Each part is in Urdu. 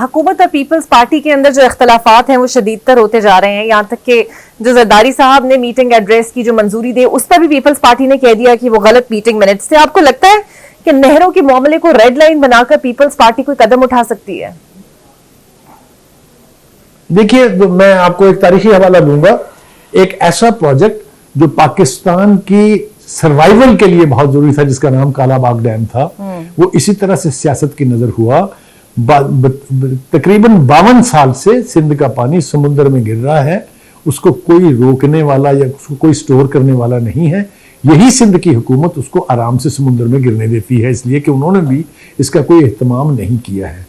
حکومت اور پیپلز پارٹی کے اندر جو اختلافات ہیں وہ شدید تر ہوتے جا رہے ہیں، یہاں تک کہ جو زرداری صاحب نے میٹنگ ایڈریس کی جو منظوری دی اس پر بھی پیپلز پارٹی نے کہہ دیا کہ وہ غلط میٹنگ منٹس تھے. آپ کو لگتا ہے کہ نہروں کے معاملے کو ریڈ لائن بنا کر پیپلز پارٹی کوئی قدم اٹھا سکتی ہے؟ دیکھیے میں آپ کو ایک تاریخی حوالہ دوں گا. ایک ایسا پروجیکٹ جو پاکستان کی سروائیول کے لیے بہت ضروری تھا، جس کا نام کالا باغ ڈیم تھا، وہ اسی طرح سے سیاست کی نظر ہوا. تقریباً 52 سال سے سندھ کا پانی سمندر میں گر رہا ہے، اس کو کوئی روکنے والا یا اس کو کوئی سٹور کرنے والا نہیں ہے. یہی سندھ کی حکومت اس کو آرام سے سمندر میں گرنے دیتی ہے، اس لیے کہ انہوں نے بھی اس کا کوئی اہتمام نہیں کیا ہے.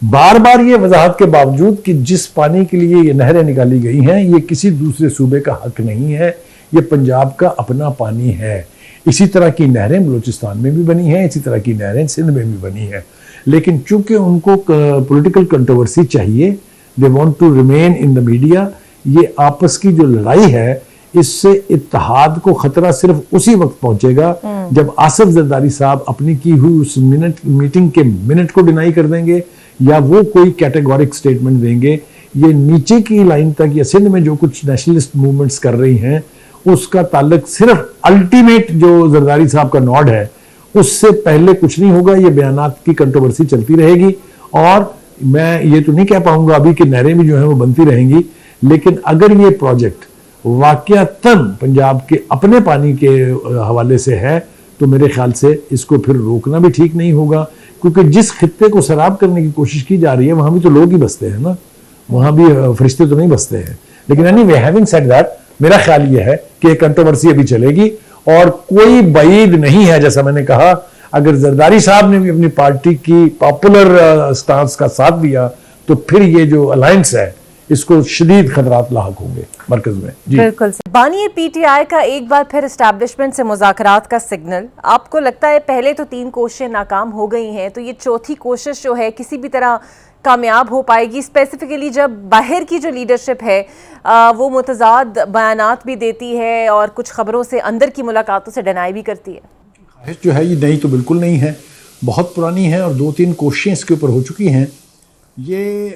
بار بار یہ وضاحت کے باوجود کہ جس پانی کے لیے یہ نہریں نکالی گئی ہیں یہ کسی دوسرے صوبے کا حق نہیں ہے، یہ پنجاب کا اپنا پانی ہے. اسی طرح کی نہریں بلوچستان میں بھی بنی ہیں، اسی طرح کی نہریں سندھ میں بھی بنی ہیں. لیکن چونکہ ان کو پولیٹیکل کنٹروورسی چاہیے، they want to remain in the media. یہ آپس کی جو لڑائی ہے اس سے اتحاد کو خطرہ صرف اسی وقت پہنچے گا جب آصف زرداری صاحب اپنی کی ہوئی اس میٹنگ کے منٹ کو ڈینائی کر دیں گے یا وہ کوئی کیٹیگورک سٹیٹمنٹ دیں گے. یہ نیچے کی لائن تک یا سندھ میں جو کچھ نیشنلسٹ موومنٹس کر رہی ہیں اس کا تعلق صرف الٹیمیٹ جو زرداری صاحب کا نوڈ ہے اس سے پہلے کچھ نہیں ہوگا. یہ بیانات کی کنٹروورسی چلتی رہے گی اور میں یہ تو نہیں کہہ پاؤں گا ابھی کہ نہریں بھی جو ہیں وہ بنتی رہیں گی، لیکن اگر یہ پروجیکٹ واقعتاً پنجاب کے اپنے پانی کے حوالے سے ہے تو میرے خیال سے اس کو پھر روکنا بھی ٹھیک نہیں ہوگا، کیونکہ جس خطے کو سیراب کرنے کی کوشش کی جا رہی ہے وہاں بھی تو لوگ ہی بستے ہیں نا، وہاں بھی فرشتے تو نہیں بستے ہیں. لیکن anyway, having said that, میرا خیال یہ ہے کہ ایک کنٹروورسی ابھی چلے گی اور کوئی بعید نہیں ہے. جیسا میں نے کہا اگر زرداری صاحب نے بھی اپنی پارٹی کی پاپولر سٹانس کا ساتھ دیا تو پھر یہ جو الائنس ہے اس کو شدید خطرات لاحق ہوں گے مرکز میں. جی بالکل. بانی پی ٹی آئی کا ایک بار پھر اسٹیبلشمنٹ سے مذاکرات کا سگنل. آپ کو لگتا ہے پہلے تو 3 کوششیں ناکام ہو گئی ہیں تو یہ چوتھی کوشش جو ہے کسی بھی طرح کامیاب ہو پائے گی، اسپیسیفکلی جب باہر کی جو لیڈرشپ ہے وہ متضاد بیانات بھی دیتی ہے اور کچھ خبروں سے اندر کی ملاقاتوں سے ڈینائی بھی کرتی ہے؟ خواہش جو ہے یہ نئی تو بالکل نہیں ہے، بہت پرانی ہے اور 2-3 کوششیں اس کے اوپر ہو چکی ہیں. یہ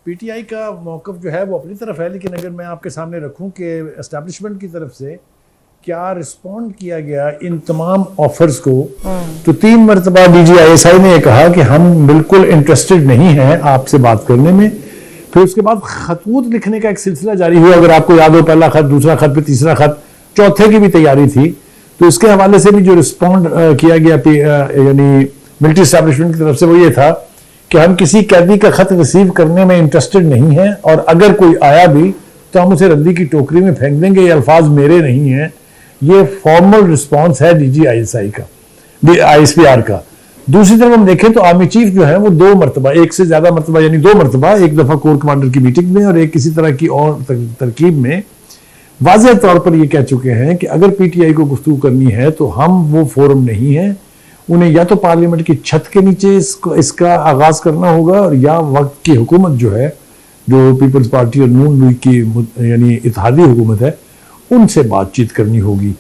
پی ٹی آئی کا موقف جو ہے وہ اپنی طرف ہے، لیکن اگر میں آپ کے سامنے رکھوں کہ اسٹیبلشمنٹ کی طرف سے کیا رسپونڈ کیا گیا ان تمام آفرز کو، تو 3 مرتبہ ڈی جی آئی ایس آئی نے یہ کہا کہ ہم بالکل انٹرسٹڈ نہیں ہیں آپ سے بات کرنے میں. پھر اس کے بعد خطوط لکھنے کا ایک سلسلہ جاری ہوا، اگر آپ کو یاد ہو پہلا خط، دوسرا خط، پھر تیسرا خط، چوتھے کی بھی تیاری تھی. تو اس کے حوالے سے بھی جو رسپونڈ کیا گیا یعنی ملٹری اسٹیبلشمنٹ کی طرف سے وہ یہ تھا کہ ہم کسی قیدی کا خط ریسیو کرنے میں انٹرسٹڈ نہیں ہیں اور اگر کوئی آیا بھی تو ہم اسے ردی کی ٹوکری میں پھینک دیں گے. یہ الفاظ میرے نہیں ہیں، یہ فارمل رسپانس ہے D G I S I کا، آئی ایس پی آر کا. دوسری طرف ہم دیکھیں تو آرمی چیف جو ہے وہ 2 مرتبہ، ایک سے زیادہ مرتبہ یعنی 2 مرتبہ، ایک دفعہ کور کمانڈر کی میٹنگ میں اور ایک کسی طرح کی اور ترکیب میں واضح طور پر یہ کہہ چکے ہیں کہ اگر پی ٹی آئی کو گفتگو کرنی ہے تو ہم وہ فورم نہیں ہیں. انہیں یا تو پارلیمنٹ کی چھت کے نیچے اس کا آغاز کرنا ہوگا اور یا وقت کی حکومت جو ہے جو پیپلز پارٹی اور نون لیگ کی یعنی اتحادی حکومت ہے ان سے بات چیت کرنی ہوگی.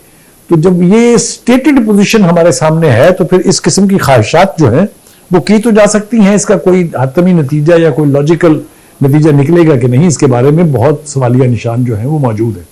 تو جب یہ اسٹیٹڈ پوزیشن ہمارے سامنے ہے تو پھر اس قسم کی خواہشات جو ہیں وہ کی تو جا سکتی ہیں، اس کا کوئی حتمی نتیجہ یا کوئی لاجیکل نتیجہ نکلے گا کہ نہیں، اس کے بارے میں بہت سوالیہ نشان جو ہیں وہ موجود ہیں.